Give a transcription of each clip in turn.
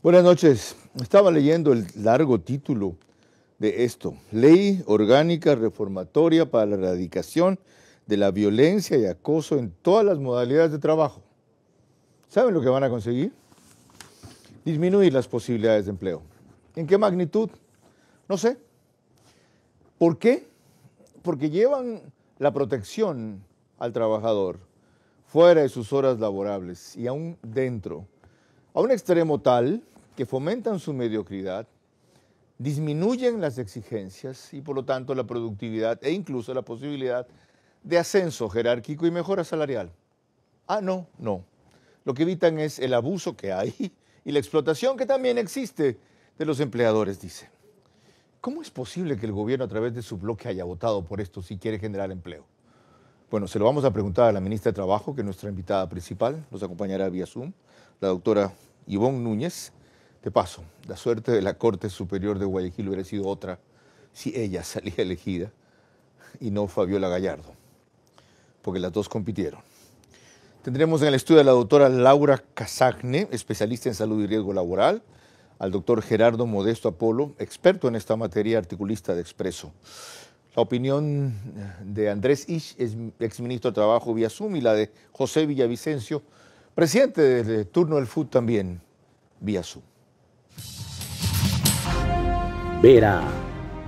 Buenas noches. Estaba leyendo el largo título de esto: Ley Orgánica Reformatoria para la Erradicación de la Violencia y Acoso en todas las modalidades de trabajo. ¿Saben lo que van a conseguir? Disminuir las posibilidades de empleo. ¿En qué magnitud? No sé. ¿Por qué? Porque llevan la protección al trabajador fuera de sus horas laborables y aún dentro, a un extremo tal que fomentan su mediocridad, disminuyen las exigencias y por lo tanto la productividad e incluso la posibilidad de ascenso jerárquico y mejora salarial. No. Lo que evitan es el abuso que hay y la explotación que también existe de los empleadores, dice. ¿Cómo es posible que el gobierno a través de su bloque haya votado por esto si quiere generar empleo? Bueno, se lo vamos a preguntar a la ministra de Trabajo, que es nuestra invitada principal, nos acompañará vía Zoom, la doctora Ivonne Núñez. De paso, la suerte de la Corte Superior de Guayaquil hubiera sido otra si ella salía elegida y no Fabiola Gallardo, porque las dos compitieron. Tendremos en el estudio a la doctora Laura Casagne, especialista en salud y riesgo laboral, al doctor Gerardo Modesto Apolo, experto en esta materia, articulista de Expreso. La opinión de Andrés Isch, exministro de Trabajo vía Zoom, y la de José Villavicencio, presidente de turno del FUT también vía Zoom. Vera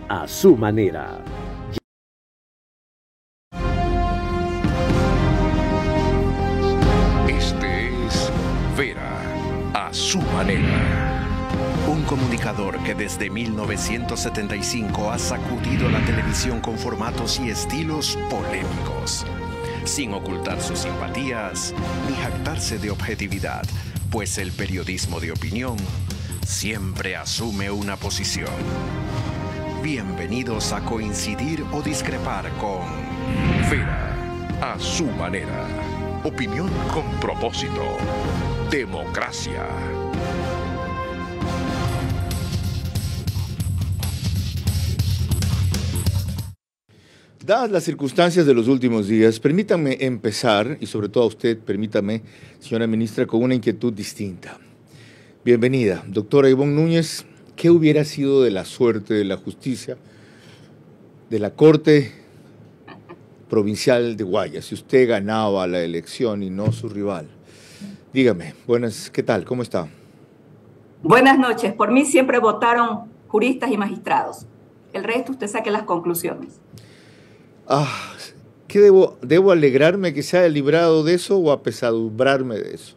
a su manera. Este es Vera a su manera. Un comunicador que desde 1975 ha sacudido la televisión con formatos y estilos polémicos, sin ocultar sus simpatías ni jactarse de objetividad, pues el periodismo de opinión siempre asume una posición. Bienvenidos a coincidir o discrepar con Vera a su manera. Opinión con propósito. Democracia. Dadas las circunstancias de los últimos días, permítanme empezar, y sobre todo a usted, permítame, señora ministra, con una inquietud distinta. Bienvenida, doctora Ivonne Núñez. ¿Qué hubiera sido de la suerte de la justicia de la Corte Provincial de Guayas si usted ganaba la elección y no su rival? Dígame, buenas, ¿qué tal? ¿Cómo está? Buenas noches. Por mí siempre votaron juristas y magistrados. El resto usted saque las conclusiones. ¿Qué debo alegrarme que se haya librado de eso o apesadumbrarme de eso?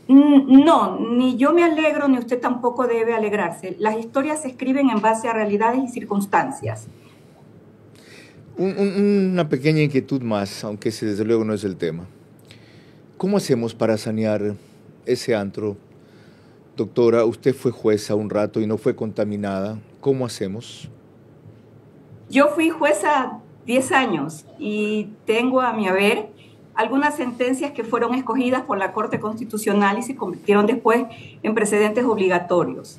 No, ni yo me alegro, ni usted tampoco debe alegrarse. Las historias se escriben en base a realidades y circunstancias. Una pequeña inquietud más, aunque ese desde luego no es el tema. ¿Cómo hacemos para sanear ese antro? Doctora, usted fue jueza un rato y no fue contaminada. ¿Cómo hacemos? Yo fui jueza 10 años y tengo a mi haber algunas sentencias que fueron escogidas por la Corte Constitucional y se convirtieron después en precedentes obligatorios.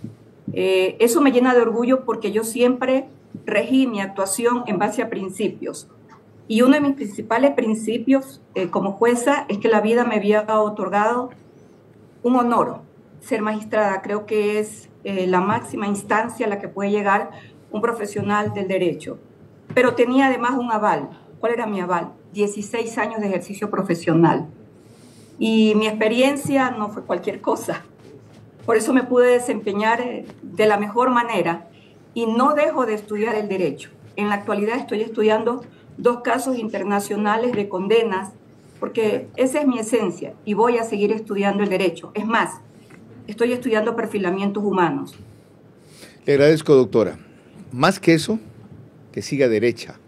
Eso me llena de orgullo porque yo siempre regí mi actuación en base a principios. Y uno de mis principales principios como jueza es que la vida me había otorgado un honor, ser magistrada. Creo que es la máxima instancia a la que puede llegar un profesional del derecho. Pero tenía además un aval. ¿Cuál era mi aval? 16 años de ejercicio profesional. Y mi experiencia no fue cualquier cosa. Por eso me pude desempeñar de la mejor manera y no dejo de estudiar el derecho. En la actualidad estoy estudiando 2 casos internacionales de condenas porque esa es mi esencia y voy a seguir estudiando el derecho. Es más, estoy estudiando perfilamientos humanos. Le agradezco, doctora. Más que eso, que siga derecha,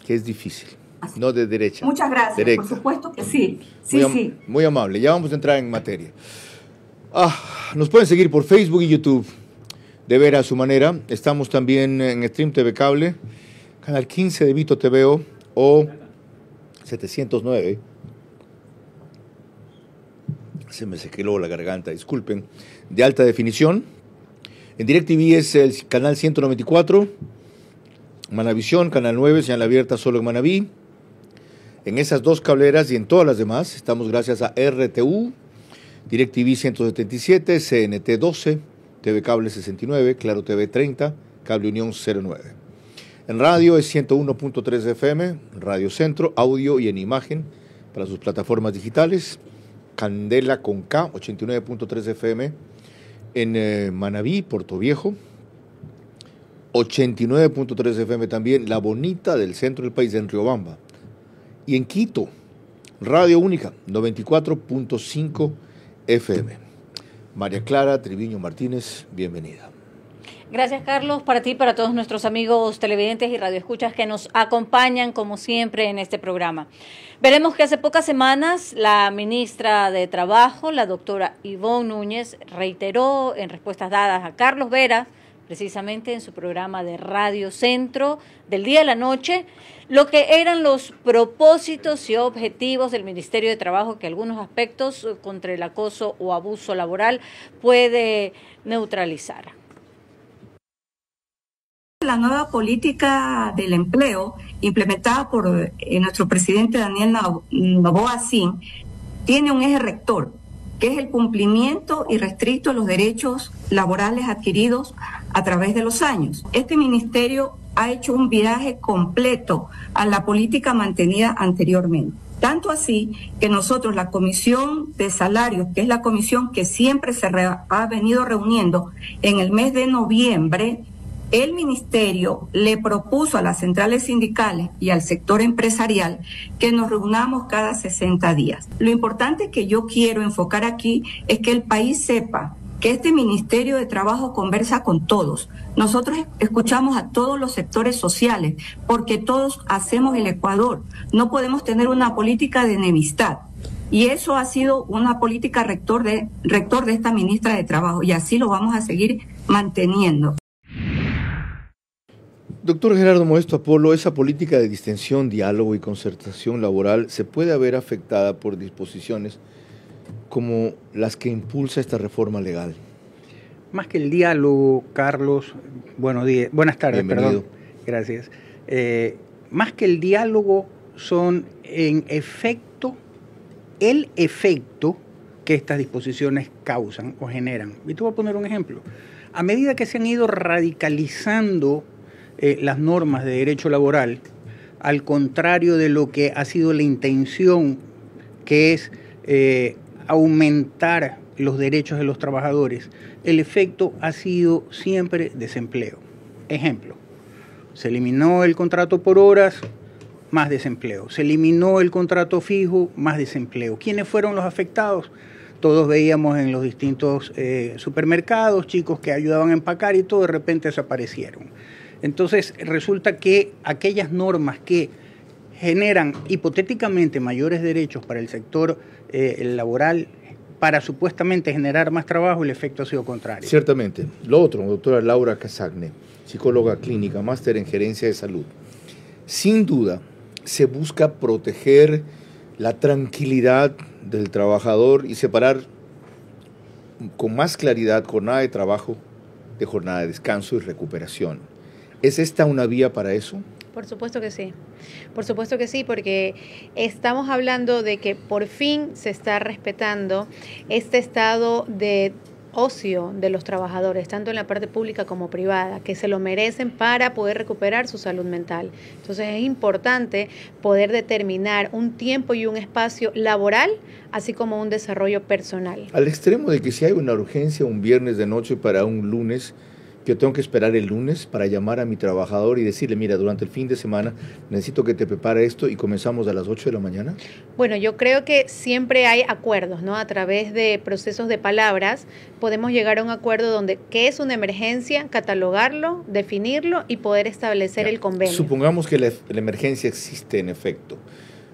que es difícil. Así. No de derecha. Muchas gracias, directa. Por supuesto que sí. Sí. Muy amable, ya vamos a entrar en materia. Nos pueden seguir por Facebook y YouTube, de Vera a su manera. Estamos también en Stream TV Cable, Canal 15 de Vito TVO o 709. Se me sequeló la garganta, disculpen. De alta definición. En DirecTV es el canal 194. Manavisión, Canal 9, señal abierta solo en Manaví. En esas 2 cableras y en todas las demás estamos gracias a RTU, DirecTV 177, CNT 12, TV Cable 69, Claro TV 30, Cable Unión 09. En radio es 101.3 FM, Radio Centro, audio y en imagen para sus plataformas digitales. Candela con K, 89.3 FM en Manabí, Puerto Viejo. 89.3 FM también, La Bonita del centro del país, en Riobamba. Y en Quito, Radio Única, 94.5 FM. María Clara Triviño Martínez, bienvenida. Gracias, Carlos, para ti y para todos nuestros amigos televidentes y radioescuchas que nos acompañan, como siempre, en este programa. Veremos que hace pocas semanas la ministra de Trabajo, la doctora Ivonne Núñez, reiteró en respuestas dadas a Carlos Vera, precisamente en su programa de Radio Centro del día a la noche, lo que eran los propósitos y objetivos del Ministerio de Trabajo, que algunos aspectos contra el acoso o abuso laboral puede neutralizar. La nueva política del empleo implementada por nuestro presidente Daniel Noboa Sin tiene un eje rector, que es el cumplimiento irrestricto de los derechos laborales adquiridos a través de los años. Este ministerio ha hecho un viraje completo a la política mantenida anteriormente. Tanto así que nosotros, la Comisión de Salarios, que es la comisión que siempre ha venido reuniendo en el mes de noviembre, el ministerio le propuso a las centrales sindicales y al sector empresarial que nos reunamos cada 60 días. Lo importante que yo quiero enfocar aquí es que el país sepa que este Ministerio de Trabajo conversa con todos. Nosotros escuchamos a todos los sectores sociales porque todos hacemos el Ecuador. No podemos tener una política de enemistad. Y eso ha sido una política rector de esta ministra de Trabajo y así lo vamos a seguir manteniendo. Doctor Gerardo Modesto Apolo, esa política de distensión, diálogo y concertación laboral se puede haber afectada por disposiciones como las que impulsa esta reforma legal. Más que el diálogo, Carlos, buenas tardes, bienvenido. Perdón, gracias. Más que el diálogo son en efecto, el efecto que estas disposiciones causan o generan. Y te voy a poner un ejemplo. A medida que se han ido radicalizando las normas de derecho laboral, al contrario de lo que ha sido la intención, que es aumentar los derechos de los trabajadores, el efecto ha sido siempre desempleo. Ejemplo, se eliminó el contrato por horas, más desempleo. Se eliminó el contrato fijo, más desempleo. ¿Quiénes fueron los afectados? Todos veíamos en los distintos supermercados, chicos que ayudaban a empacar y todo de repente desaparecieron. Entonces resulta que aquellas normas que generan hipotéticamente mayores derechos para el sector laboral, para supuestamente generar más trabajo, el efecto ha sido contrario. Ciertamente. Lo otro, doctora Laura Casagne, psicóloga clínica, máster en gerencia de salud. Sin duda, se busca proteger la tranquilidad del trabajador y separar con más claridad jornada de trabajo de jornada de descanso y recuperación. ¿Es esta una vía para eso? Por supuesto que sí. Por supuesto que sí, porque estamos hablando de que por fin se está respetando este estado de ocio de los trabajadores, tanto en la parte pública como privada, que se lo merecen para poder recuperar su salud mental. Entonces es importante poder determinar un tiempo y un espacio laboral, así como un desarrollo personal. Al extremo de que si hay una urgencia un viernes de noche para un lunes, yo tengo que esperar el lunes para llamar a mi trabajador y decirle, mira, durante el fin de semana necesito que te prepare esto y comenzamos a las 8 de la mañana. Bueno, yo creo que siempre hay acuerdos, ¿no? A través de procesos de palabras podemos llegar a un acuerdo donde qué es una emergencia, catalogarlo, definirlo y poder establecer el convenio. Supongamos que la emergencia existe en efecto.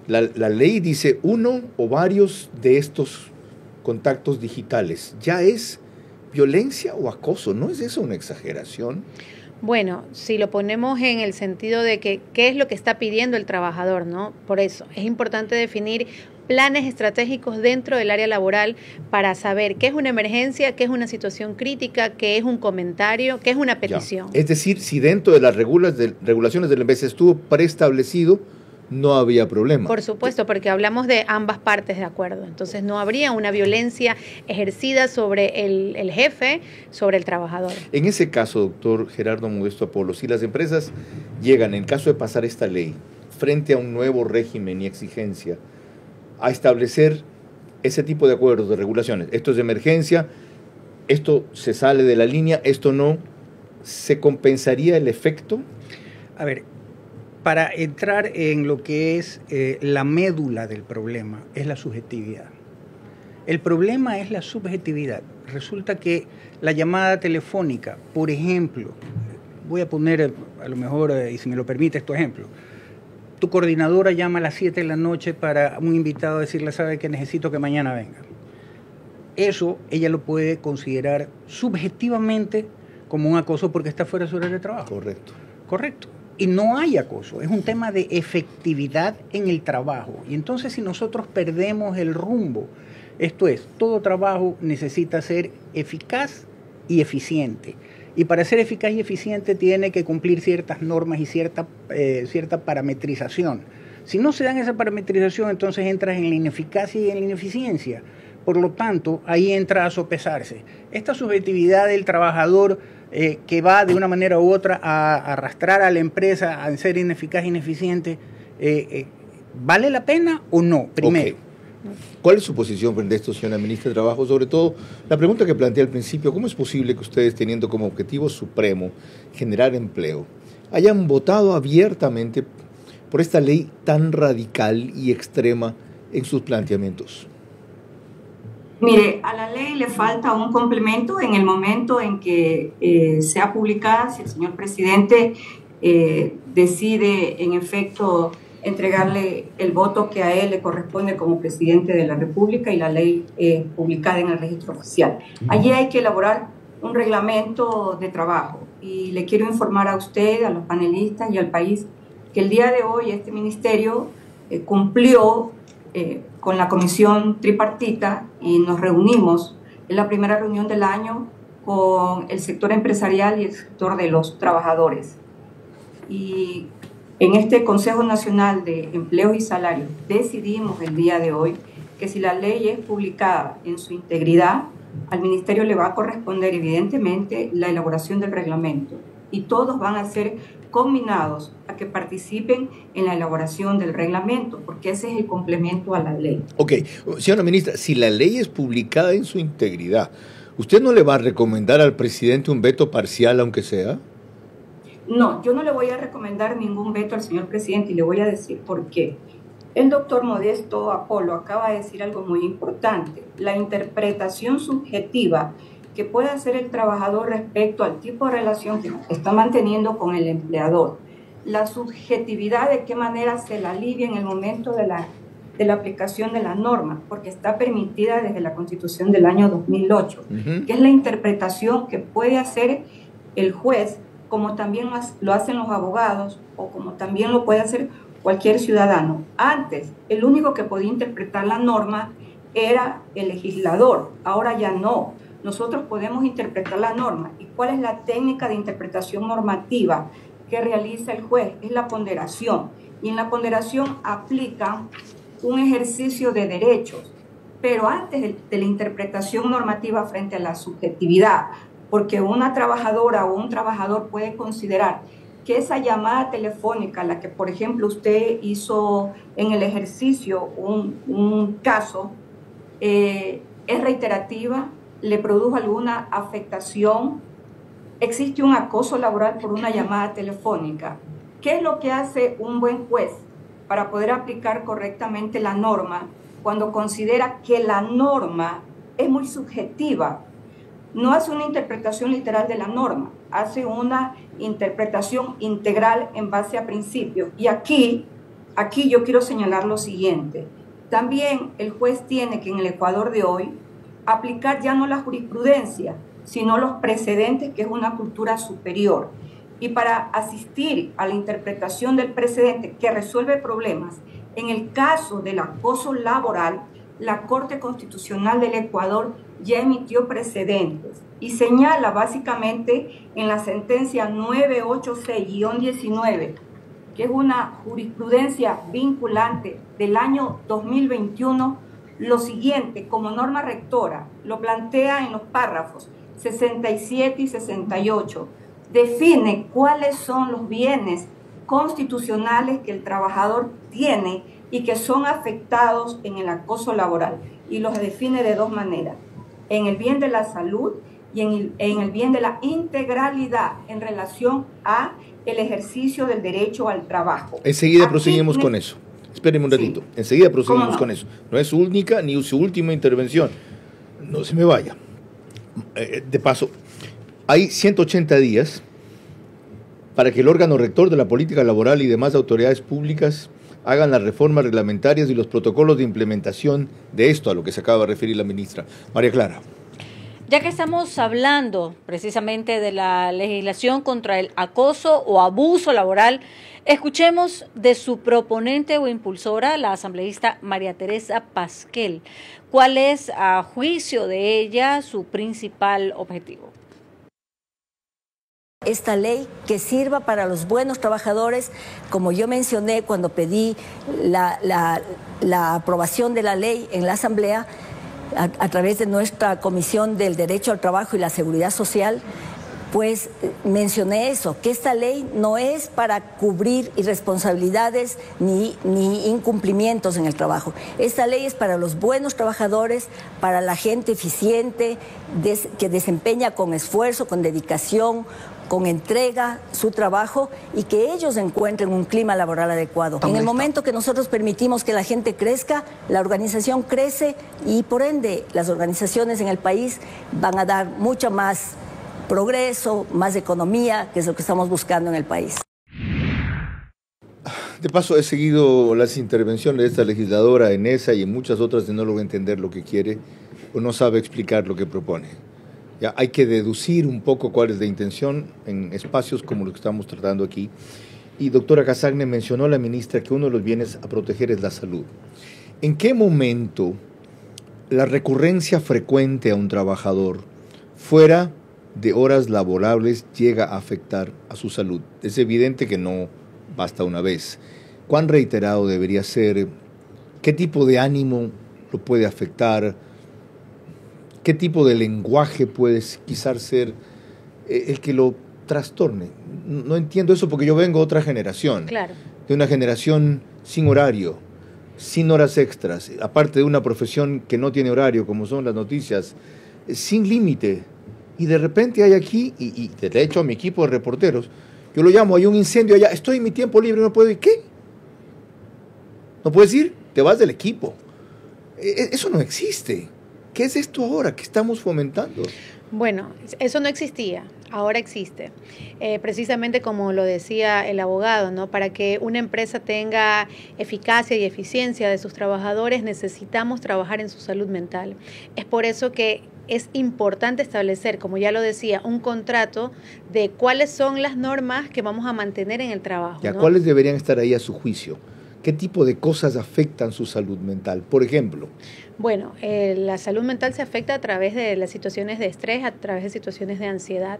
La ley dice uno o varios de estos contactos digitales. ¿Ya es violencia o acoso? ¿No es eso una exageración? Bueno, si lo ponemos en el sentido de que qué es lo que está pidiendo el trabajador, ¿no? Por eso es importante definir planes estratégicos dentro del área laboral para saber qué es una emergencia, qué es una situación crítica, qué es un comentario, qué es una petición. Ya. Es decir, si dentro de las regulaciones del MBS estuvo preestablecido, no había problema. Por supuesto, porque hablamos de ambas partes de acuerdo. Entonces no habría una violencia ejercida sobre el jefe, sobre el trabajador. En ese caso, doctor Gerardo Modesto Apolo, si las empresas llegan, en caso de pasar esta ley, frente a un nuevo régimen y exigencia, a establecer ese tipo de acuerdos, de regulaciones, esto es de emergencia, esto se sale de la línea, esto no, ¿se compensaría el efecto? A ver, para entrar en lo que es la médula del problema, es la subjetividad. El problema es la subjetividad. Resulta que la llamada telefónica, por ejemplo, voy a poner a lo mejor, y si me lo permite, tu ejemplo, tu coordinadora llama a las 7 de la noche para un invitado a decirle, sabe que necesito que mañana venga. Eso ella lo puede considerar subjetivamente como un acoso porque está fuera de su horario de trabajo. Correcto. Correcto. Y no hay acoso, es un tema de efectividad en el trabajo. Y entonces si nosotros perdemos el rumbo, esto es, todo trabajo necesita ser eficaz y eficiente. Y para ser eficaz y eficiente tiene que cumplir ciertas normas y cierta parametrización. Si no se dan esa parametrización, entonces entras en la ineficacia y en la ineficiencia. Por lo tanto, ahí entra a sopesarse. Esta subjetividad del trabajador que va de una manera u otra a arrastrar a la empresa a ser ineficaz e ineficiente, ¿vale la pena o no? Primero. Okay. ¿Cuál es su posición frente a esto, señora ministra de Trabajo? Sobre todo, la pregunta que planteé al principio, ¿cómo es posible que ustedes, teniendo como objetivo supremo generar empleo, hayan votado abiertamente por esta ley tan radical y extrema en sus planteamientos? Mire, a la ley le falta un complemento en el momento en que sea publicada, si el señor presidente decide en efecto entregarle el voto que a él le corresponde como presidente de la República y la ley publicada en el registro oficial. Allí hay que elaborar un reglamento de trabajo y le quiero informar a usted, a los panelistas y al país que el día de hoy este ministerio cumplió con la comisión tripartita y nos reunimos en la primera reunión del año con el sector empresarial y el sector de los trabajadores. Y en este Consejo Nacional de Empleo y Salarios decidimos el día de hoy que si la ley es publicada en su integridad, al Ministerio le va a corresponder evidentemente la elaboración del reglamento y todos van a ser combinados a que participen en la elaboración del reglamento, porque ese es el complemento a la ley. Ok, señora ministra, si la ley es publicada en su integridad, ¿usted no le va a recomendar al presidente un veto parcial, aunque sea? No, yo no le voy a recomendar ningún veto al señor presidente y le voy a decir por qué. El doctor Modesto Apolo acaba de decir algo muy importante. La interpretación subjetiva que puede hacer el trabajador respecto al tipo de relación que está manteniendo con el empleador. La subjetividad de qué manera se la alivia en el momento de la aplicación de la norma, porque está permitida desde la Constitución del año 2008, que es la interpretación que puede hacer el juez, como también lo hacen los abogados o como también lo puede hacer cualquier ciudadano. Antes, el único que podía interpretar la norma era el legislador, ahora ya no. Nosotros podemos interpretar la norma. ¿Y cuál es la técnica de interpretación normativa que realiza el juez? Es la ponderación. Y en la ponderación aplica un ejercicio de derechos, pero antes de la interpretación normativa frente a la subjetividad, porque una trabajadora o un trabajador puede considerar que esa llamada telefónica, la que por ejemplo usted hizo en el ejercicio un caso, es reiterativa, le produjo alguna afectación, existe un acoso laboral por una llamada telefónica. ¿Qué es lo que hace un buen juez para poder aplicar correctamente la norma cuando considera que la norma es muy subjetiva? No hace una interpretación literal de la norma, hace una interpretación integral en base a principios. Y aquí yo quiero señalar lo siguiente. También el juez tiene que en el Ecuador de hoy aplicar ya no la jurisprudencia, sino los precedentes, que es una cultura superior. Y para asistir a la interpretación del precedente que resuelve problemas, en el caso del acoso laboral, la Corte Constitucional del Ecuador ya emitió precedentes y señala básicamente en la sentencia 986-19 que es una jurisprudencia vinculante del año 2021, lo siguiente, como norma rectora, lo plantea en los párrafos 67 y 68, define cuáles son los bienes constitucionales que el trabajador tiene y que son afectados en el acoso laboral, y los define de dos maneras: en el bien de la salud y en el bien de la integralidad en relación a el ejercicio del derecho al trabajo. Enseguida proseguimos con eso. Espérenme un ratito. Sí. Enseguida proseguimos con eso. No es su única ni su última intervención. No se me vaya. De paso, hay 180 días para que el órgano rector de la política laboral y demás autoridades públicas hagan las reformas reglamentarias y los protocolos de implementación de esto, a lo que se acaba de referir la ministra. María Clara. Ya que estamos hablando precisamente de la legislación contra el acoso o abuso laboral, escuchemos de su proponente o impulsora, la asambleísta María Teresa Pasquel. ¿Cuál es, a juicio de ella, su principal objetivo? Esta ley que sirva para los buenos trabajadores, como yo mencioné cuando pedí la aprobación de la ley en la Asamblea, a través de nuestra Comisión del Derecho al Trabajo y la Seguridad Social, pues mencioné eso, que esta ley no es para cubrir irresponsabilidades ni incumplimientos en el trabajo. Esta ley es para los buenos trabajadores, para la gente eficiente, que desempeña con esfuerzo, con dedicación, con entrega su trabajo, y que ellos encuentren un clima laboral adecuado. En el momento que nosotros permitimos que la gente crezca, la organización crece y por ende las organizaciones en el país van a dar mucho más progreso, más economía, que es lo que estamos buscando en el país. De paso, he seguido las intervenciones de esta legisladora en esa y en muchas otras de no lograr entender lo que quiere o no sabe explicar lo que propone. Ya hay que deducir un poco cuál es la intención en espacios como los que estamos tratando aquí. Y doctora Casagne, mencionó la ministra que uno de los bienes a proteger es la salud. ¿En qué momento la recurrencia frecuente a un trabajador fuera de horas laborables llega a afectar a su salud? Es evidente que no basta una vez. ¿Cuán reiterado debería ser? ¿Qué tipo de ánimo lo puede afectar? ¿Qué tipo de lenguaje puede quizás ser el que lo trastorne? No entiendo eso porque yo vengo de otra generación. Claro. De una generación sin horario, sin horas extras, aparte de una profesión que no tiene horario, como son las noticias, sin límite. Y de repente hay aquí, y de hecho a mi equipo de reporteros, yo lo llamo, hay un incendio allá, estoy en mi tiempo libre, no puedo ir. ¿Qué? ¿No puedes ir? Te vas del equipo. Eso no existe. ¿Qué es esto ahora? ¿Qué estamos fomentando? Bueno, eso no existía, ahora existe. Precisamente como lo decía el abogado, ¿no? Para que una empresa tenga eficacia y eficiencia de sus trabajadores, necesitamos trabajar en su salud mental. Es por eso que es importante establecer, como ya lo decía, un contrato de cuáles son las normas que vamos a mantener en el trabajo, ¿no? ¿Cuáles deberían estar ahí a su juicio? ¿Qué tipo de cosas afectan su salud mental? Por ejemplo. Bueno, la salud mental se afecta a través de las situaciones de estrés, a través de situaciones de ansiedad.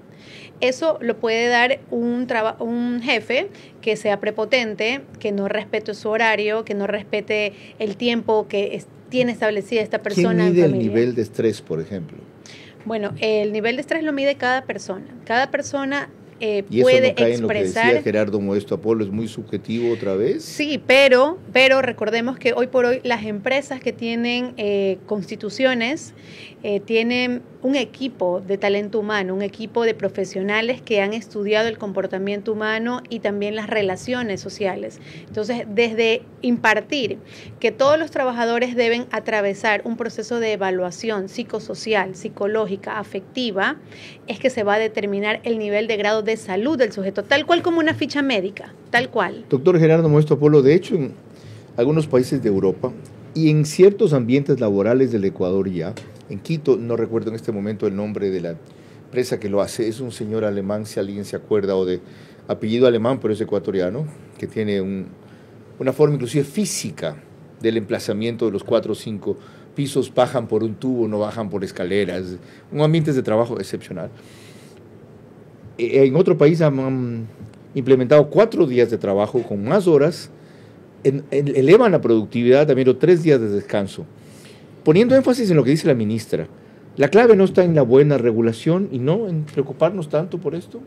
Eso lo puede dar un jefe que sea prepotente, que no respete su horario, que no respete el tiempo que tiene establecida esta persona. ¿Quién mide el nivel de estrés, por ejemplo? Bueno, el nivel de estrés lo mide cada persona. Cada persona ¿Y puede eso no cae expresar. En lo que decía Gerardo Modesto Apolo, es muy subjetivo otra vez? Sí, pero recordemos que hoy por hoy las empresas que tienen constituciones tienen un equipo de talento humano, un equipo de profesionales que han estudiado el comportamiento humano y también las relaciones sociales. Entonces, desde impartir que todos los trabajadores deben atravesar un proceso de evaluación psicosocial, psicológica, afectiva, es que se va a determinar el nivel de grado de salud del sujeto, tal cual como una ficha médica, tal cual. Doctor Gerardo Modesto Apolo, de hecho, en algunos países de Europa y en ciertos ambientes laborales del Ecuador ya, en Quito, no recuerdo en este momento el nombre de la empresa que lo hace, es un señor alemán, si alguien se acuerda, o de apellido alemán, pero es ecuatoriano, que tiene una forma inclusive física del emplazamiento de los 4 o 5 pisos, bajan por un tubo, no bajan por escaleras, un ambiente de trabajo excepcional. En otro país han implementado 4 días de trabajo con más horas, elevan la productividad también, o 3 días de descanso. Poniendo énfasis en lo que dice la ministra, ¿la clave no está en la buena regulación y no en preocuparnos tanto por esto?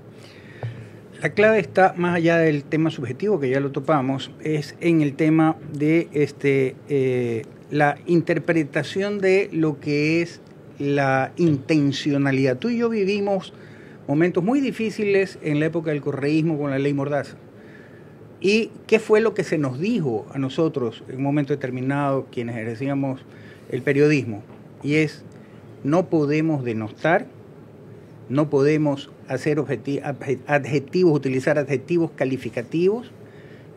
La clave está, más allá del tema subjetivo, que ya lo topamos, es en el tema de la interpretación de lo que es la intencionalidad. Tú y yo vivimos momentos muy difíciles en la época del correísmo con la ley Mordaza. ¿Y qué fue lo que se nos dijo a nosotros en un momento determinado, quienes ejercíamos el periodismo? Y es, no podemos denostar, no podemos hacer adjetivos, utilizar adjetivos calificativos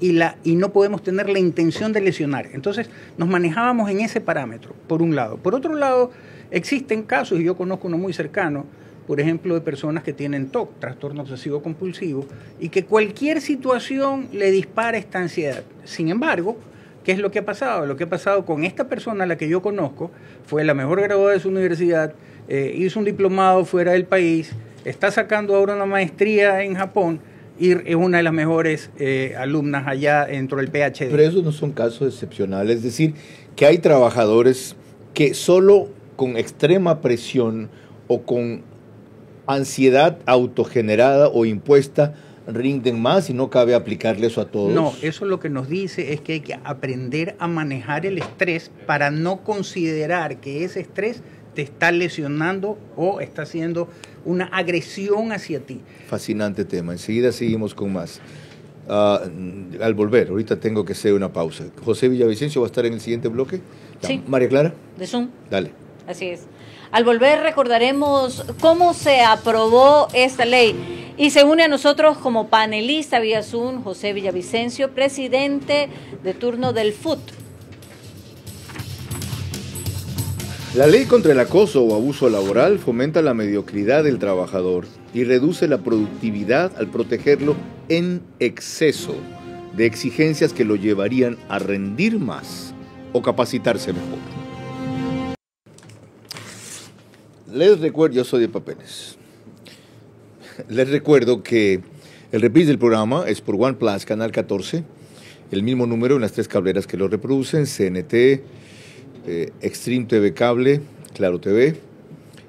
y no podemos tener la intención de lesionar. Entonces nos manejábamos en ese parámetro, por un lado. Por otro lado, existen casos, y yo conozco uno muy cercano, por ejemplo, de personas que tienen TOC, trastorno obsesivo compulsivo, y que cualquier situación le dispara esta ansiedad. Sin embargo, ¿qué es lo que ha pasado? Lo que ha pasado con esta persona, a la que yo conozco, fue la mejor graduada de su universidad, hizo un diplomado fuera del país, está sacando ahora una maestría en Japón y es una de las mejores alumnas allá dentro del PhD. Pero esos no son casos excepcionales, es decir, que hay trabajadores que solo con extrema presión o con ansiedad autogenerada o impuesta rinden más y no cabe aplicarle eso a todos. No, eso lo que nos dice es que hay que aprender a manejar el estrés para no considerar que ese estrés te está lesionando o está haciendo una agresión hacia ti. Fascinante tema. Enseguida seguimos con más. Al volver, ahorita tengo que hacer una pausa. José Villavicencio va a estar en el siguiente bloque. Sí. María Clara. De Zoom. Dale. Así es. Al volver recordaremos cómo se aprobó esta ley y se une a nosotros como panelista vía Zoom José Villavicencio, presidente de turno del FUT. La ley contra el acoso o abuso laboral fomenta la mediocridad del trabajador y reduce la productividad al protegerlo en exceso de exigencias que lo llevarían a rendir más o capacitarse mejor. Les recuerdo, yo soy de papeles. Les recuerdo que el reprise del programa es por OnePlus, Canal 14, el mismo número en las 3 cableras que lo reproducen, CNT, Extreme TV Cable, Claro TV,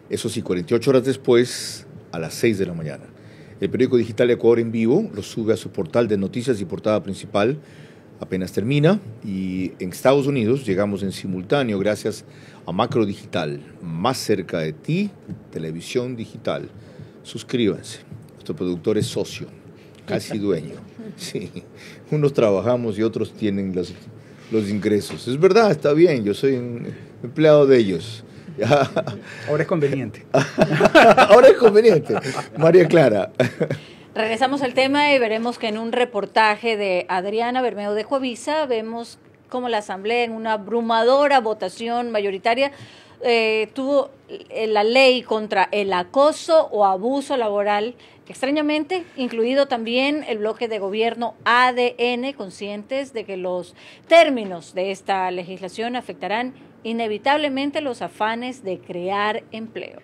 eso sí, 48 horas después, a las 6 de la mañana. El periódico digital Ecuador en Vivo lo sube a su portal de noticias y portada principal, apenas termina, y en Estados Unidos llegamos en simultáneo gracias a Macro Digital, más cerca de ti, televisión digital. Suscríbanse, nuestro productor es socio, casi dueño. Sí, unos trabajamos y otros tienen los ingresos. Es verdad, está bien, yo soy un empleado de ellos. Ahora es conveniente. Ahora es conveniente. María Clara. Regresamos al tema y veremos que en un reportaje de Adriana Bermeo de Coavisa vemos cómo la Asamblea en una abrumadora votación mayoritaria tuvo la ley contra el acoso o abuso laboral, extrañamente incluido también el bloque de gobierno ADN, conscientes de que los términos de esta legislación afectarán inevitablemente los afanes de crear empleo.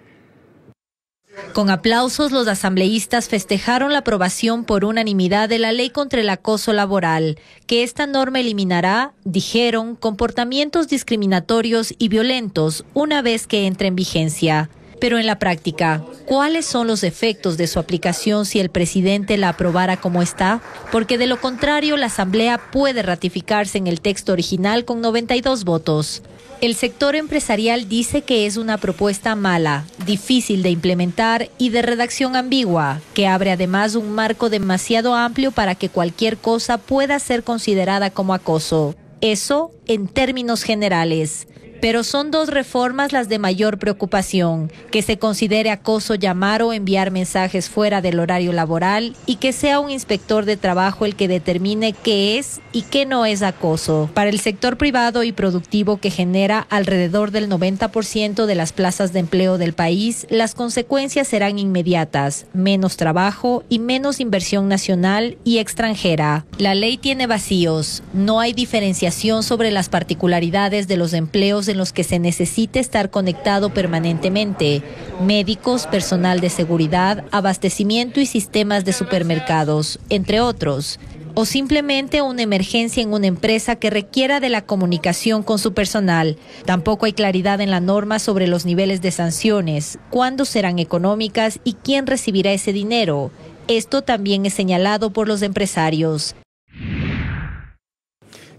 Con aplausos, los asambleístas festejaron la aprobación por unanimidad de la ley contra el acoso laboral, que esta norma eliminará, dijeron, comportamientos discriminatorios y violentos una vez que entre en vigencia. Pero en la práctica, ¿cuáles son los efectos de su aplicación si el presidente la aprobara como está? Porque de lo contrario, la Asamblea puede ratificarse en el texto original con 92 votos. El sector empresarial dice que es una propuesta mala, difícil de implementar y de redacción ambigua, que abre además un marco demasiado amplio para que cualquier cosa pueda ser considerada como acoso. Eso en términos generales. Pero son 2 reformas las de mayor preocupación: que se considere acoso llamar o enviar mensajes fuera del horario laboral y que sea un inspector de trabajo el que determine qué es y qué no es acoso. Para el sector privado y productivo, que genera alrededor del 90% de las plazas de empleo del país, las consecuencias serán inmediatas: menos trabajo y menos inversión nacional y extranjera. La ley tiene vacíos. No hay diferenciación sobre las particularidades de los empleos en los que se necesita estar conectado permanentemente: médicos, personal de seguridad, abastecimiento y sistemas de supermercados, entre otros. O simplemente una emergencia en una empresa que requiera de la comunicación con su personal. Tampoco hay claridad en la norma sobre los niveles de sanciones, cuándo serán económicas y quién recibirá ese dinero. Esto también es señalado por los empresarios.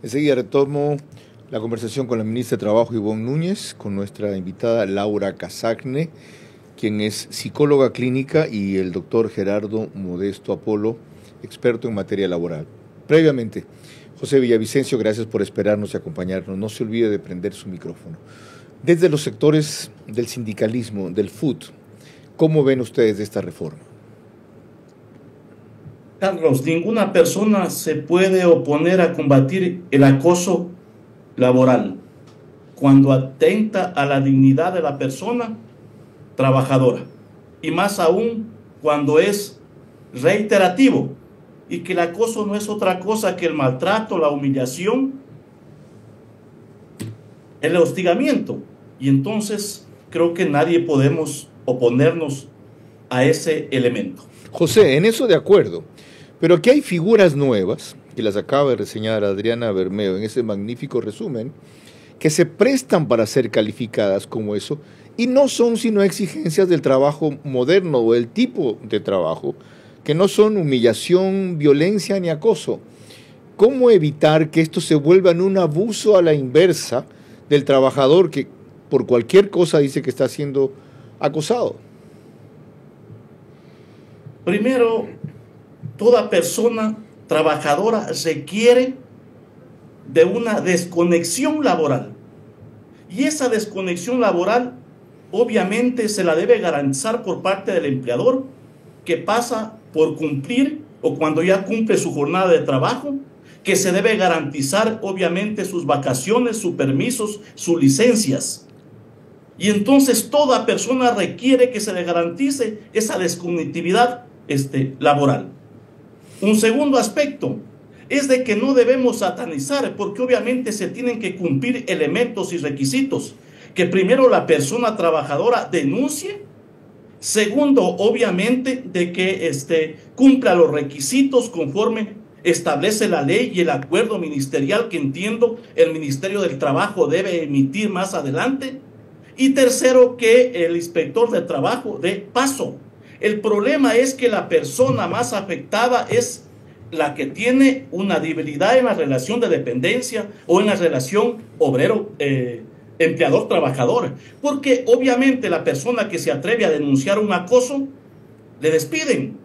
Enseguida retomo la conversación con la ministra de Trabajo, Ivonne Núñez, con nuestra invitada Laura Casagne, quien es psicóloga clínica, y el doctor Gerardo Modesto Apolo, experto en materia laboral. Previamente, José Villavicencio, gracias por esperarnos y acompañarnos. No se olvide de prender su micrófono. Desde los sectores del sindicalismo, del FUT, ¿cómo ven ustedes esta reforma? Carlos, ninguna persona se puede oponer a combatir el acoso laboral cuando atenta a la dignidad de la persona trabajadora, y más aún cuando es reiterativo, y que el acoso no es otra cosa que el maltrato, la humillación, el hostigamiento. Y entonces creo que nadie podemos oponernos a ese elemento. José, en eso de acuerdo, pero aquí hay figuras nuevas, que las acaba de reseñar Adriana Bermeo en ese magnífico resumen, que se prestan para ser calificadas como eso, y no son sino exigencias del trabajo moderno o el tipo de trabajo, que no son humillación, violencia ni acoso. ¿Cómo evitar que esto se vuelva en un abuso a la inversa del trabajador que por cualquier cosa dice que está siendo acosado? Primero, toda persona trabajadora requiere de una desconexión laboral. Y esa desconexión laboral obviamente se la debe garantizar por parte del empleador, que pasa por cumplir, o cuando ya cumple su jornada de trabajo, que se debe garantizar obviamente sus vacaciones, sus permisos, sus licencias. Y entonces toda persona requiere que se le garantice esa desconectividad laboral. Un segundo aspecto es de que no debemos satanizar, porque obviamente se tienen que cumplir elementos y requisitos. Que primero la persona trabajadora denuncie. Segundo, obviamente, de que cumpla los requisitos conforme establece la ley y el acuerdo ministerial, que entiendo el Ministerio del Trabajo debe emitir más adelante. Y tercero, que el inspector de trabajo dé paso. El problema es que la persona más afectada es la que tiene una debilidad en la relación de dependencia o en la relación obrero empleador-trabajador, porque obviamente la persona que se atreve a denunciar un acoso, le despiden,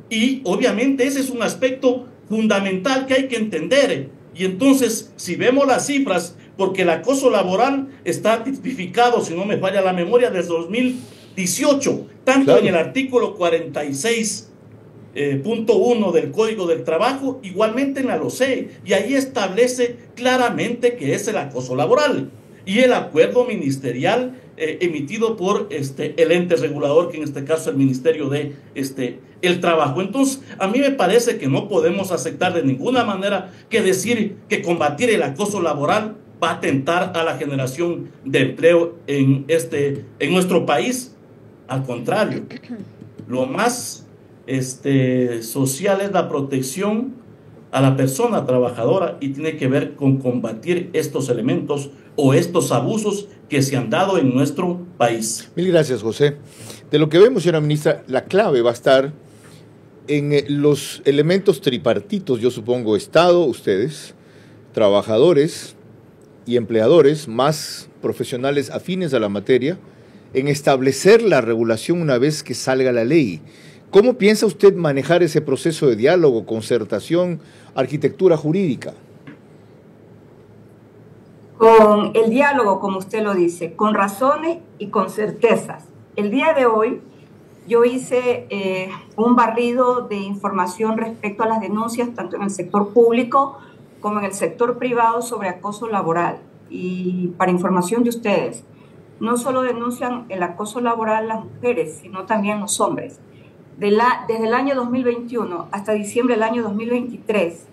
y obviamente ese es un aspecto fundamental que hay que entender. Y entonces, si vemos las cifras, porque el acoso laboral está tipificado, si no me falla la memoria, desde 2018, tanto claro, en el artículo 46.1 del Código del Trabajo, igualmente en la LOCE, y ahí establece claramente que es el acoso laboral. Y el acuerdo ministerial emitido por el ente regulador, que en este caso es el Ministerio de el Trabajo. Entonces, a mí me parece que no podemos aceptar de ninguna manera que decir que combatir el acoso laboral va a atentar a la generación de empleo en nuestro país. Al contrario, lo más social es la protección a la persona trabajadora, y tiene que ver con combatir estos elementos o estos abusos que se han dado en nuestro país. Mil gracias, José. De lo que vemos, señora ministra, la clave va a estar en los elementos tripartitos, yo supongo, Estado, ustedes, trabajadores y empleadores, más profesionales afines a la materia, en establecer la regulación una vez que salga la ley. ¿Cómo piensa usted manejar ese proceso de diálogo, concertación, arquitectura jurídica? Con el diálogo, como usted lo dice, con razones y con certezas. El día de hoy yo hice un barrido de información respecto a las denuncias, tanto en el sector público como en el sector privado, sobre acoso laboral. Y para información de ustedes, no solo denuncian el acoso laboral las mujeres, sino también los hombres. Desde el año 2021 hasta diciembre del año 2023,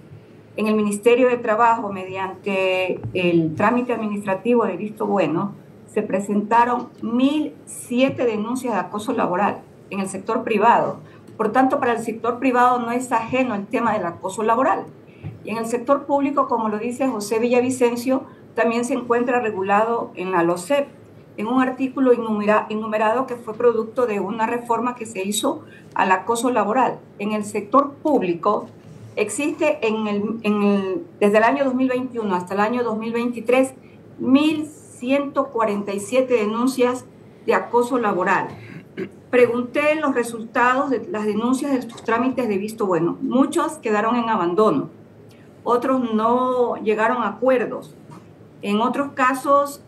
en el Ministerio de Trabajo, mediante el trámite administrativo de visto bueno, se presentaron 1.007 denuncias de acoso laboral en el sector privado. Por tanto, para el sector privado no es ajeno el tema del acoso laboral. Y en el sector público, como lo dice José Villavicencio, también se encuentra regulado en la LOCEP, en un artículo enumerado que fue producto de una reforma que se hizo al acoso laboral. En el sector público existe desde el año 2021 hasta el año 2023 1.147 denuncias de acoso laboral. Pregunté los resultados de las denuncias de estos trámites de visto bueno. Muchos quedaron en abandono, otros no llegaron a acuerdos. En otros casos,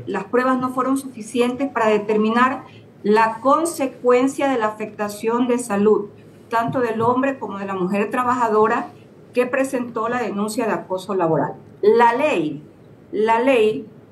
las pruebas no fueron suficientes para determinar la consecuencia de la afectación de salud, tanto del hombre como de la mujer trabajadora que presentó la denuncia de acoso laboral. La ley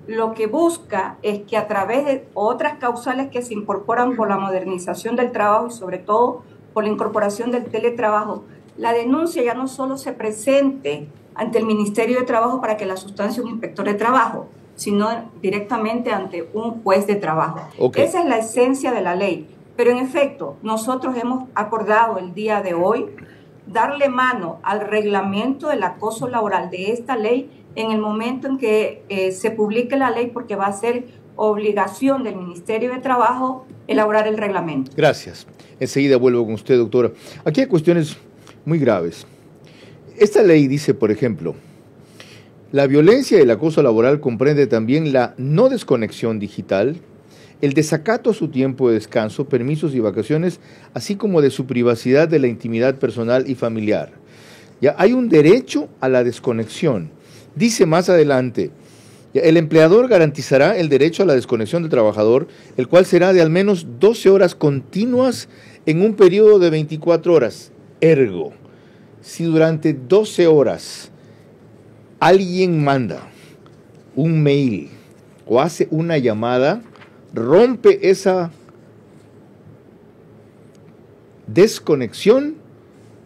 lo que busca es que a través de otras causales que se incorporan por la modernización del trabajo y sobre todo por la incorporación del teletrabajo, la denuncia ya no solo se presente ante el Ministerio de Trabajo para que la sustancie un inspector de trabajo, sino directamente ante un juez de trabajo. Okay. Esa es la esencia de la ley. Pero en efecto, nosotros hemos acordado el día de hoy darle mano al reglamento del acoso laboral de esta ley en el momento en que se publique la ley, porque va a ser obligación del Ministerio de Trabajo elaborar el reglamento. Gracias. Enseguida vuelvo con usted, doctora. Aquí hay cuestiones muy graves. Esta ley dice, por ejemplo, la violencia y el acoso laboral comprende también la no desconexión digital, el desacato a su tiempo de descanso, permisos y vacaciones, así como de su privacidad de la intimidad personal y familiar. Ya hay un derecho a la desconexión. Dice más adelante, el empleador garantizará el derecho a la desconexión del trabajador, el cual será de al menos 12 horas continuas en un periodo de 24 horas. Ergo, si durante 12 horas alguien manda un mail o hace una llamada, rompe esa desconexión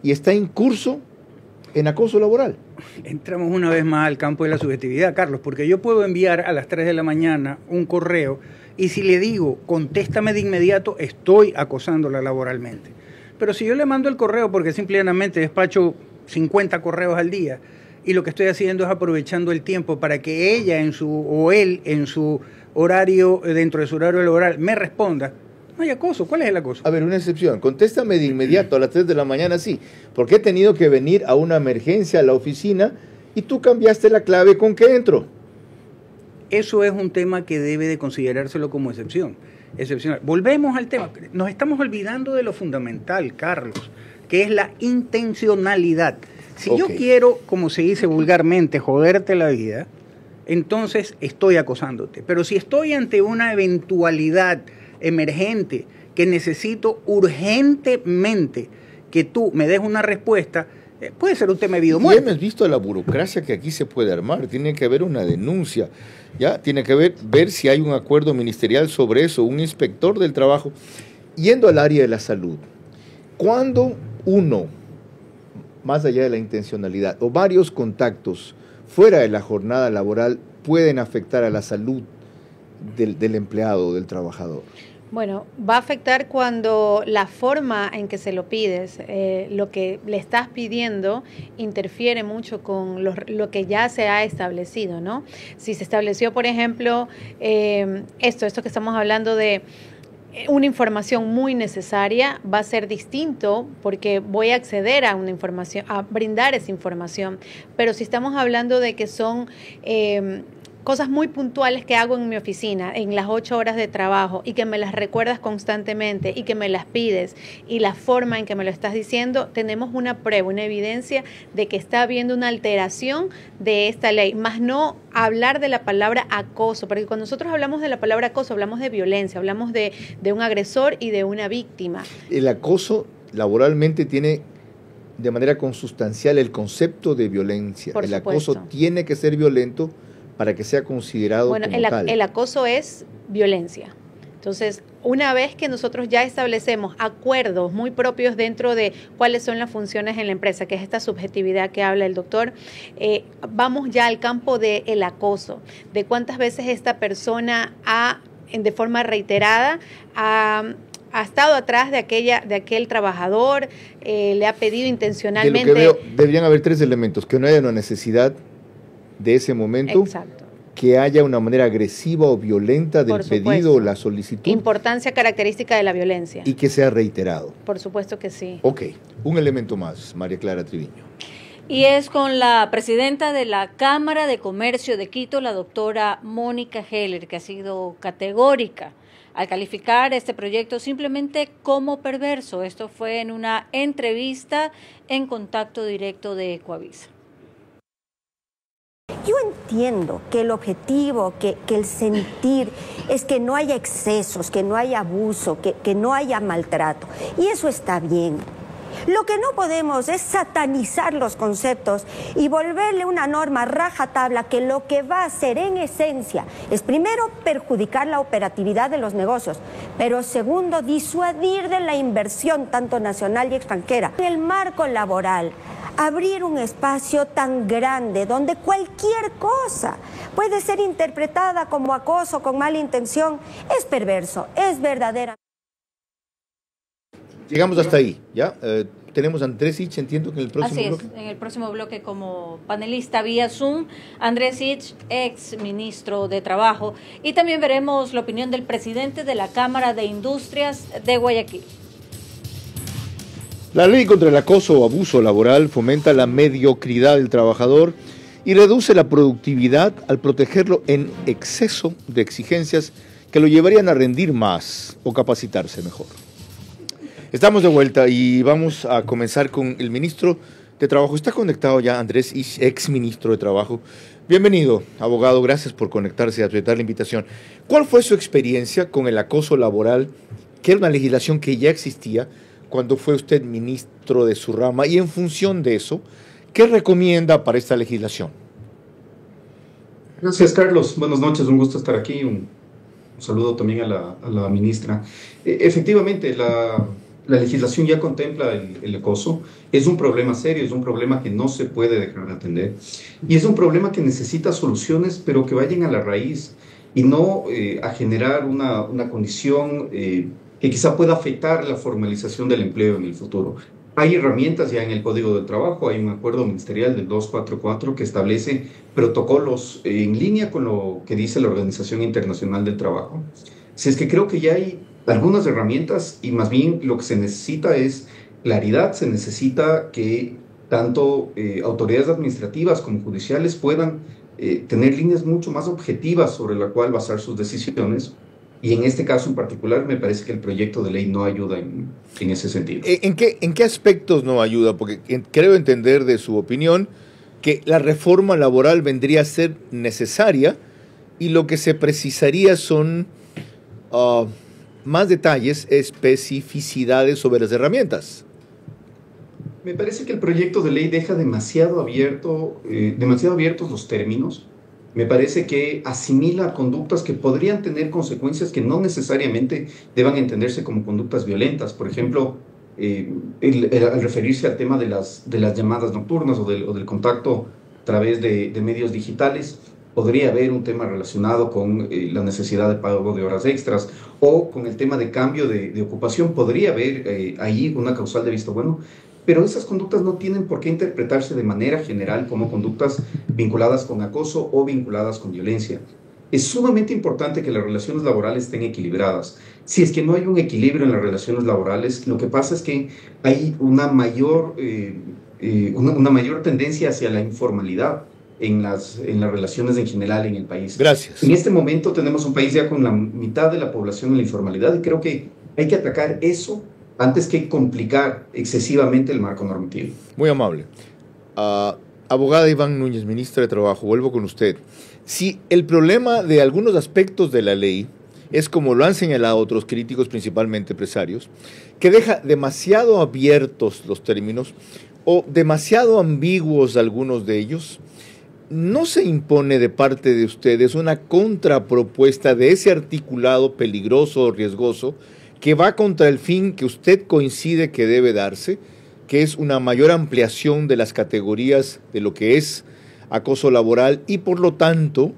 y está incurso en acoso laboral. Entramos una vez más al campo de la subjetividad, Carlos, porque yo puedo enviar a las 3 de la mañana un correo y si le digo, contéstame de inmediato, estoy acosándola laboralmente. Pero si yo le mando el correo porque simplemente despacho 50 correos al día y lo que estoy haciendo es aprovechando el tiempo para que ella o él en su horario, dentro de su horario laboral, me responda, no hay acoso. ¿Cuál es el acoso? A ver, una excepción. Contéstame de inmediato a las 3 de la mañana, sí, porque he tenido que venir a una emergencia a la oficina y tú cambiaste la clave con que entro. Eso es un tema que debe de considerárselo como excepcional. Volvemos al tema. Nos estamos olvidando de lo fundamental, Carlos, que es la intencionalidad. Si yo quiero, como se dice vulgarmente, joderte la vida, entonces estoy acosándote. Pero si estoy ante una eventualidad emergente que necesito urgentemente que tú me des una respuesta, puede ser un tema de vida o muerte. Ya hemos visto la burocracia que aquí se puede armar. Tiene que haber una denuncia, ya tiene que ver si hay un acuerdo ministerial sobre eso, un inspector del trabajo. Yendo al área de la salud, cuando uno, más allá de la intencionalidad, o varios contactos fuera de la jornada laboral pueden afectar a la salud del empleado o del trabajador? Bueno, va a afectar cuando la forma en que se lo pides, lo que le estás pidiendo, interfiere mucho con lo que ya se ha establecido, ¿no? Si se estableció, por ejemplo, esto que estamos hablando de una información muy necesaria, va a ser distinto porque voy a acceder a una información, a brindar esa información. Pero si estamos hablando de que son cosas muy puntuales que hago en mi oficina, en las 8 horas de trabajo, y que me las recuerdas constantemente y que me las pides, y la forma en que me lo estás diciendo, tenemos una prueba, una evidencia de que está habiendo una alteración de esta ley, más no hablar de la palabra acoso, porque cuando nosotros hablamos de la palabra acoso, hablamos de violencia, hablamos de un agresor y de una víctima. El acoso laboralmente tiene de manera consustancial el concepto de violencia. Por el supuesto. acoso tiene que ser violento para que sea considerado como tal. El acoso es violencia. Entonces, una vez que nosotros ya establecemos acuerdos muy propios dentro de cuáles son las funciones en la empresa, que es esta subjetividad que habla el doctor, vamos ya al campo del acoso, de cuántas veces esta persona de forma reiterada ha estado atrás de aquel trabajador, le ha pedido intencionalmente. De lo que veo, deberían haber 3 elementos: que no haya una necesidad de ese momento. Exacto. Que haya una manera agresiva o violenta del pedido o la solicitud. Importancia característica de la violencia. Y que sea reiterado. Por supuesto que sí. Ok, un elemento más, María Clara Triviño. Y es con la presidenta de la Cámara de Comercio de Quito, la doctora Mónica Heller, que ha sido categórica al calificar este proyecto simplemente como perverso. Esto fue en una entrevista en Contacto Directo de Ecoavisa. Yo entiendo que el objetivo, que el sentir es que no haya excesos, que no haya abuso, que no haya maltrato. Y eso está bien. Lo que no podemos es satanizar los conceptos y volverle una norma rajatabla que lo que va a hacer en esencia es, primero, perjudicar la operatividad de los negocios, pero segundo, disuadir de la inversión tanto nacional y extranjera. En el marco laboral, abrir un espacio tan grande donde cualquier cosa puede ser interpretada como acoso con mala intención es perverso, es verdadera. Llegamos hasta ahí, ¿ya? Tenemos a Andrés Ich, entiendo que en el próximo bloque. Así es, en el próximo bloque como panelista vía Zoom, Andrés Ich, ex ministro de Trabajo, y también veremos la opinión del presidente de la Cámara de Industrias de Guayaquil. La ley contra el acoso o abuso laboral fomenta la mediocridad del trabajador y reduce la productividad al protegerlo en exceso de exigencias que lo llevarían a rendir más o capacitarse mejor. Estamos de vuelta y vamos a comenzar con el ministro de Trabajo. Está conectado ya Andrés Ich, ex ministro de Trabajo. Bienvenido, abogado, gracias por conectarse y aceptar la invitación. ¿Cuál fue su experiencia con el acoso laboral, que era una legislación que ya existía cuando fue usted ministro de su rama? Y en función de eso, ¿qué recomienda para esta legislación? Gracias, Carlos. Buenas noches, un gusto estar aquí. Un saludo también a la ministra. Efectivamente, la legislación ya contempla el acoso. Es un problema serio, es un problema que no se puede dejar de atender. Y es un problema que necesita soluciones, pero que vayan a la raíz y no a generar una condición que quizá pueda afectar la formalización del empleo en el futuro. Hay herramientas ya en el Código del Trabajo, hay un acuerdo ministerial del 244 que establece protocolos en línea con lo que dice la Organización Internacional del Trabajo. Si es que creo que ya hay algunas herramientas y más bien lo que se necesita es claridad, se necesita que tanto autoridades administrativas como judiciales puedan tener líneas mucho más objetivas sobre la cual basar sus decisiones. Y en este caso en particular me parece que el proyecto de ley no ayuda en ese sentido. ¿En qué aspectos no ayuda? Porque creo entender de su opinión que la reforma laboral vendría a ser necesaria y lo que se precisaría son más detalles, especificidades sobre las herramientas. Me parece que el proyecto de ley deja demasiado abiertos los términos. Me parece que asimila conductas que podrían tener consecuencias que no necesariamente deban entenderse como conductas violentas. Por ejemplo, al referirse al tema de las llamadas nocturnas o del contacto a través de medios digitales, podría haber un tema relacionado con la necesidad de pago de horas extras o con el tema de cambio de ocupación. Podría haber ahí una causal de visto bueno. Pero esas conductas no tienen por qué interpretarse de manera general como conductas vinculadas con acoso o vinculadas con violencia. Es sumamente importante que las relaciones laborales estén equilibradas. Si es que no hay un equilibrio en las relaciones laborales, lo que pasa es que hay una mayor tendencia hacia la informalidad en las relaciones en general en el país. Gracias. En este momento tenemos un país ya con la mitad de la población en la informalidad y creo que hay que atacar eso antes que complicar excesivamente el marco normativo. Muy amable. Abogada Iván Núñez, ministra de Trabajo, vuelvo con usted. Si el problema de algunos aspectos de la ley es, como lo han señalado otros críticos, principalmente empresarios, que deja demasiado abiertos los términos o demasiado ambiguos algunos de ellos, ¿no se impone de parte de ustedes una contrapropuesta de ese articulado peligroso o riesgoso que va contra el fin que usted coincide que debe darse, que es una mayor ampliación de las categorías de lo que es acoso laboral y por lo tanto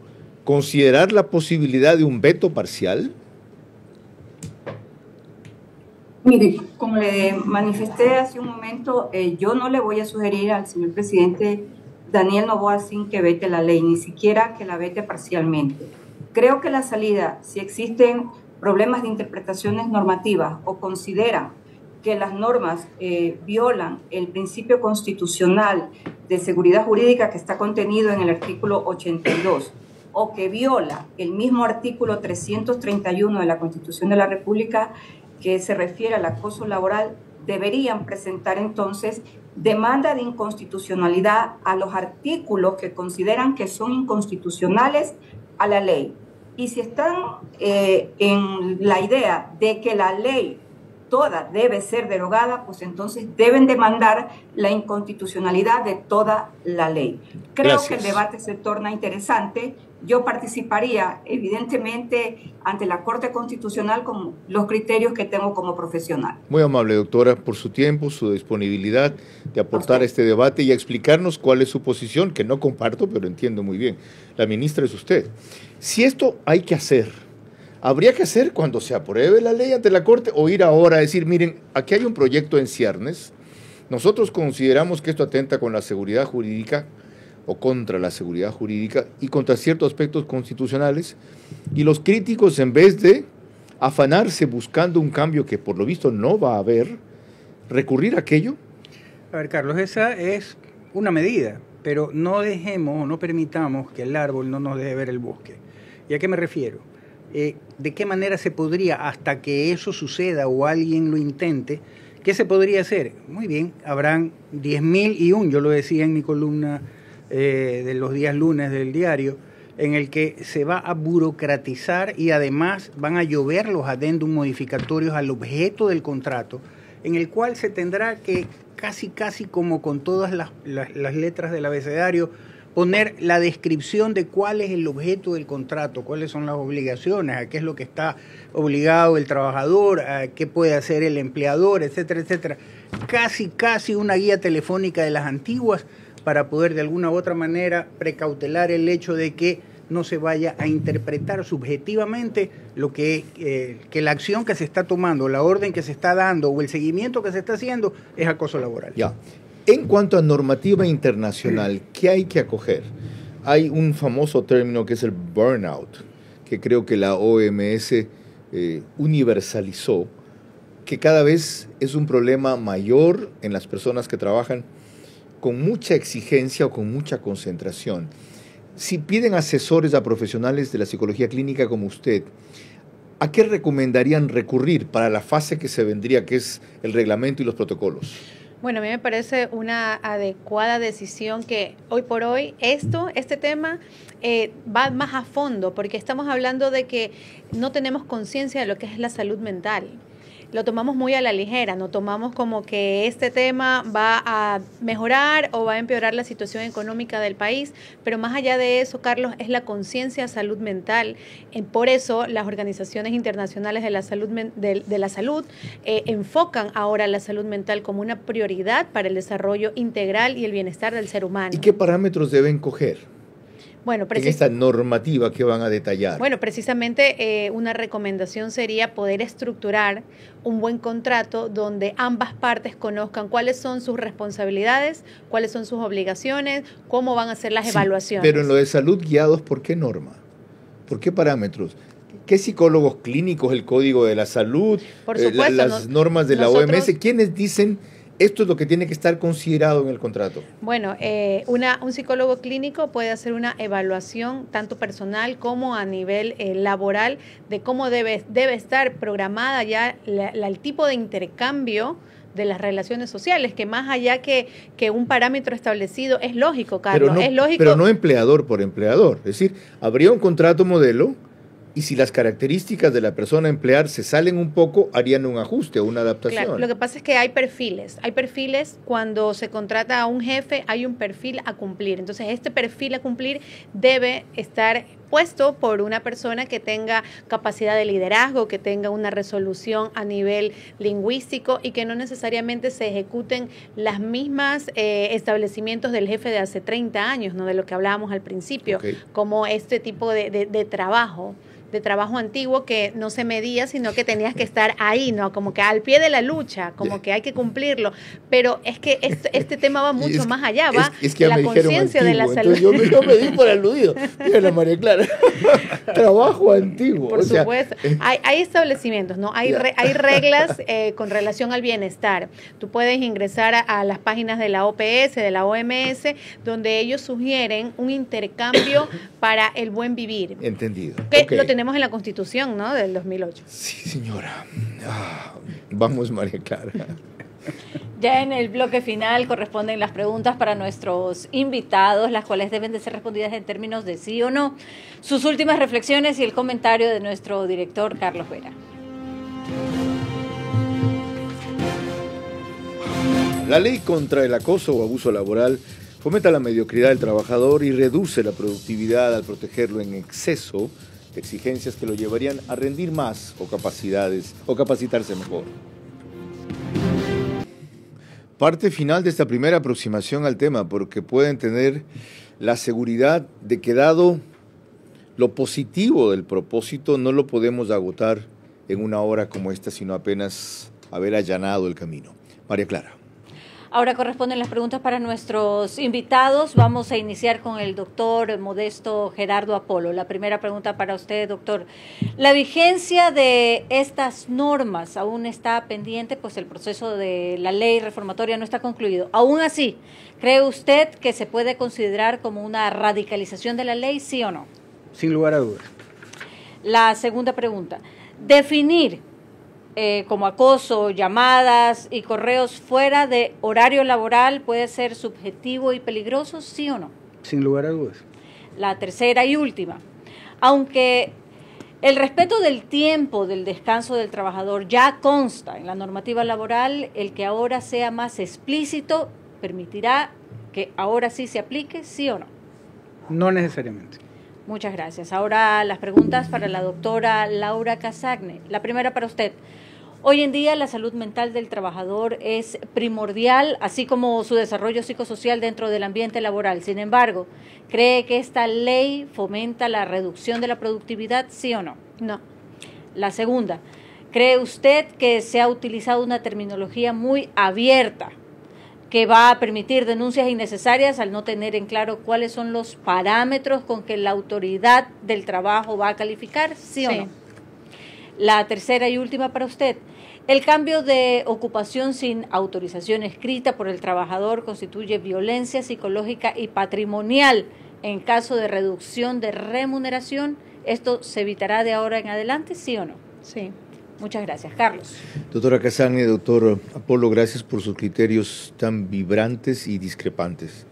considerar la posibilidad de un veto parcial? Mire, como le manifesté hace un momento, yo no le voy a sugerir al señor presidente Daniel Noboa Sin que vete la ley, ni siquiera que la vete parcialmente. Creo que la salida, si existen problemas de interpretaciones normativas o consideran que las normas violan el principio constitucional de seguridad jurídica que está contenido en el artículo 82 o que viola el mismo artículo 331 de la Constitución de la República que se refiere al acoso laboral, deberían presentar entonces demanda de inconstitucionalidad a los artículos que consideran que son inconstitucionales a la ley. Y si están en la idea de que la ley toda debe ser derogada, pues entonces deben demandar la inconstitucionalidad de toda la ley. Creo que el debate se torna interesante. Yo participaría, evidentemente, ante la Corte Constitucional con los criterios que tengo como profesional. Muy amable, doctora, por su tiempo, su disponibilidad de aportar a este debate y a explicarnos cuál es su posición, que no comparto, pero entiendo muy bien. La ministra es usted. Si esto hay que hacer, habría que hacer cuando se apruebe la ley ante la Corte o ir ahora a decir, miren, aquí hay un proyecto en ciernes, nosotros consideramos que esto atenta con la seguridad jurídica o contra la seguridad jurídica y contra ciertos aspectos constitucionales, y los críticos, en vez de afanarse buscando un cambio que por lo visto no va a haber, recurrir a aquello. A ver, Carlos, esa es una medida, pero no dejemos o no permitamos que el árbol no nos deje ver el bosque. ¿Y a qué me refiero? ¿De qué manera se podría, hasta que eso suceda o alguien lo intente, qué se podría hacer? Muy bien, habrán 10.001, yo lo decía en mi columna de los días lunes del diario, en el que se va a burocratizar y además van a llover los adendum modificatorios al objeto del contrato, en el cual se tendrá que casi como con todas las letras del abecedario poner la descripción de cuál es el objeto del contrato, cuáles son las obligaciones, a qué es lo que está obligado el trabajador, a qué puede hacer el empleador, etcétera, etcétera. Casi una guía telefónica de las antiguas para poder de alguna u otra manera precautelar el hecho de que no se vaya a interpretar subjetivamente lo que la acción que se está tomando, la orden que se está dando o el seguimiento que se está haciendo es acoso laboral. Ya. En cuanto a normativa internacional, ¿qué hay que acoger? Hay un famoso término que es el burnout, que creo que la OMS universalizó, que cada vez es un problema mayor en las personas que trabajan con mucha exigencia o con mucha concentración. Si piden asesores a profesionales de la psicología clínica como usted, ¿a qué recomendarían recurrir para la fase que se vendría, que es el reglamento y los protocolos? Bueno, a mí me parece una adecuada decisión que hoy por hoy este tema va más a fondo, porque estamos hablando de que no tenemos conciencia de lo que es la salud mental. Lo tomamos muy a la ligera, no tomamos como que este tema va a mejorar o va a empeorar la situación económica del país, pero más allá de eso, Carlos, es la conciencia de salud mental. Por eso las organizaciones internacionales de la salud, enfocan ahora la salud mental como una prioridad para el desarrollo integral y el bienestar del ser humano. ¿Y qué parámetros deben coger? Bueno, en esta normativa que van a detallar. Bueno, precisamente una recomendación sería poder estructurar un buen contrato donde ambas partes conozcan cuáles son sus responsabilidades, cuáles son sus obligaciones, cómo van a ser las evaluaciones. Pero en lo de salud guiados, ¿por qué norma? ¿Por qué parámetros? ¿Qué psicólogos clínicos, el Código de la Salud, por supuesto, las normas de la OMS, quiénes dicen esto es lo que tiene que estar considerado en el contrato? Bueno, un psicólogo clínico puede hacer una evaluación tanto personal como a nivel laboral de cómo debe estar programada ya el tipo de intercambio de las relaciones sociales, que más allá que un parámetro establecido, es lógico, Carlos, es lógico. Pero no empleador por empleador, es decir, habría un contrato modelo Y si las características de la persona a emplear se salen un poco, harían un ajuste o una adaptación. Claro, lo que pasa es que hay perfiles. Hay perfiles, cuando se contrata a un jefe, hay un perfil a cumplir. Entonces, este perfil a cumplir debe estar puesto por una persona que tenga capacidad de liderazgo, que tenga una resolución a nivel lingüístico y que no necesariamente se ejecuten las mismas establecimientos del jefe de hace 30 años, ¿no? De lo que hablábamos al principio, como este tipo de trabajo antiguo que no se medía, sino que tenías que estar ahí, ¿no? Como que al pie de la lucha, como que hay que cumplirlo. Pero es que este tema va mucho más allá, va es que la conciencia de la salud. Yo me di por aludido. Mira, María Clara. Trabajo antiguo. Por supuesto. Hay establecimientos, ¿no? Hay reglas con relación al bienestar. Tú puedes ingresar a las páginas de la OPS, de la OMS, donde ellos sugieren un intercambio para el buen vivir. Entendido. Lo tenemos en la Constitución, ¿no? Del 2008. Sí, señora. Vamos, María Clara. Ya en el bloque final corresponden las preguntas para nuestros invitados, las cuales deben de ser respondidas en términos de sí o no. Sus últimas reflexiones y el comentario de nuestro director, Carlos Vera. La ley contra el acoso o abuso laboral fomenta la mediocridad del trabajador y reduce la productividad al protegerlo en exceso de exigencias que lo llevarían a rendir más o capacitarse mejor. Parte final de esta primera aproximación al tema, porque pueden tener la seguridad de que dado lo positivo del propósito, no lo podemos agotar en una hora como esta, sino apenas haber allanado el camino. María Clara. Ahora corresponden las preguntas para nuestros invitados. Vamos a iniciar con el doctor Modesto Gerardo Apolo. La primera pregunta para usted, doctor. ¿La vigencia de estas normas aún está pendiente? Pues el proceso de la ley reformatoria no está concluido. Aún así, ¿cree usted que se puede considerar como una radicalización de la ley, sí o no? Sin lugar a dudas. La segunda pregunta. Definir como acoso, llamadas y correos fuera de horario laboral puede ser subjetivo y peligroso, ¿sí o no? Sin lugar a dudas. La tercera y última. Aunque el respeto del tiempo del descanso del trabajador ya consta en la normativa laboral, el que ahora sea más explícito permitirá que ahora sí se aplique, ¿sí o no? No necesariamente. Muchas gracias. Ahora las preguntas para la doctora Laura Casagne. La primera para usted. Hoy en día la salud mental del trabajador es primordial, así como su desarrollo psicosocial dentro del ambiente laboral. Sin embargo, ¿cree que esta ley fomenta la reducción de la productividad, sí o no? No. La segunda, ¿cree usted que se ha utilizado una terminología muy abierta que va a permitir denuncias innecesarias al no tener en claro cuáles son los parámetros con que la autoridad del trabajo va a calificar, sí o no? La tercera y última para usted. ¿El cambio de ocupación sin autorización escrita por el trabajador constituye violencia psicológica y patrimonial en caso de reducción de remuneración? ¿Esto se evitará de ahora en adelante, sí o no? Sí. Muchas gracias. Carlos. Doctora Casagne, doctor Apolo, gracias por sus criterios tan vibrantes y discrepantes.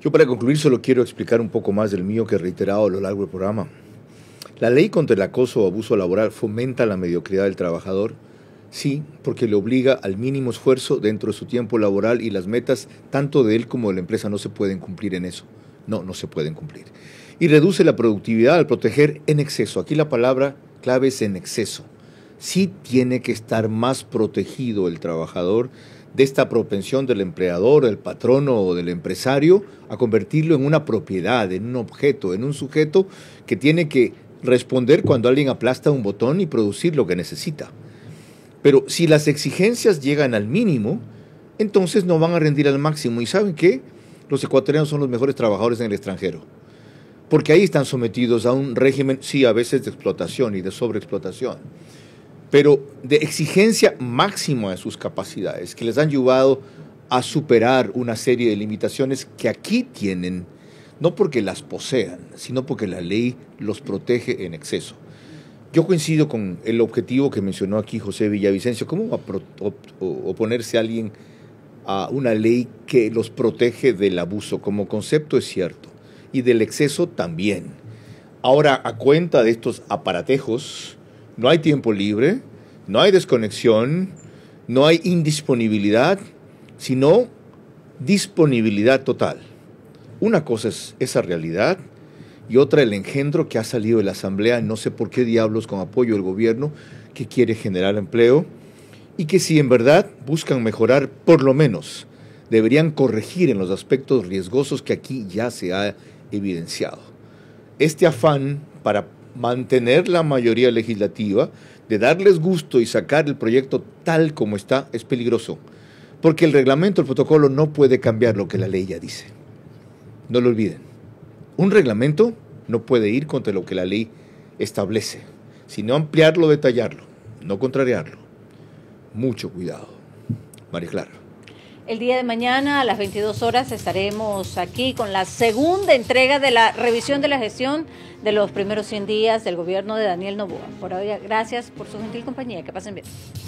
Yo para concluir solo quiero explicar un poco más del mío que he reiterado a lo largo del programa. La ley contra el acoso o abuso laboral fomenta la mediocridad del trabajador, sí, porque le obliga al mínimo esfuerzo dentro de su tiempo laboral y las metas tanto de él como de la empresa no se pueden cumplir en eso. No se pueden cumplir. Y reduce la productividad al proteger en exceso. Aquí la palabra clave es en exceso. Sí tiene que estar más protegido el trabajador de esta propensión del empleador, del patrono o del empresario a convertirlo en una propiedad, en un objeto, en un sujeto que tiene que responder cuando alguien aplasta un botón y producir lo que necesita. Pero si las exigencias llegan al mínimo, entonces no van a rendir al máximo. ¿Y saben qué? Los ecuatorianos son los mejores trabajadores en el extranjero, porque ahí están sometidos a un régimen, sí, a veces de explotación y de sobreexplotación, pero de exigencia máxima de sus capacidades, que les han llevado a superar una serie de limitaciones que aquí tienen, no porque las posean, sino porque la ley los protege en exceso. Yo coincido con el objetivo que mencionó aquí José Villavicencio. ¿Cómo va a oponerse alguien a una ley que los protege del abuso? Como concepto es cierto, y del exceso también. Ahora, a cuenta de estos aparatejos, no hay tiempo libre, no hay desconexión, no hay indisponibilidad, sino disponibilidad total. Una cosa es esa realidad y otra el engendro que ha salido de la Asamblea, no sé por qué diablos, con apoyo del gobierno, que quiere generar empleo y que si en verdad buscan mejorar, por lo menos deberían corregir en los aspectos riesgosos que aquí ya se ha evidenciado. Este afán para mantener la mayoría legislativa, de darles gusto y sacar el proyecto tal como está, es peligroso, porque el reglamento, el protocolo no puede cambiar lo que la ley ya dice. No lo olviden. Un reglamento no puede ir contra lo que la ley establece, sino ampliarlo, detallarlo, no contrariarlo. Mucho cuidado. María Clara. El día de mañana a las 22 horas estaremos aquí con la segunda entrega de la revisión de la gestión de los primeros 100 días del gobierno de Daniel Noboa. Por hoy, gracias por su gentil compañía. Que pasen bien.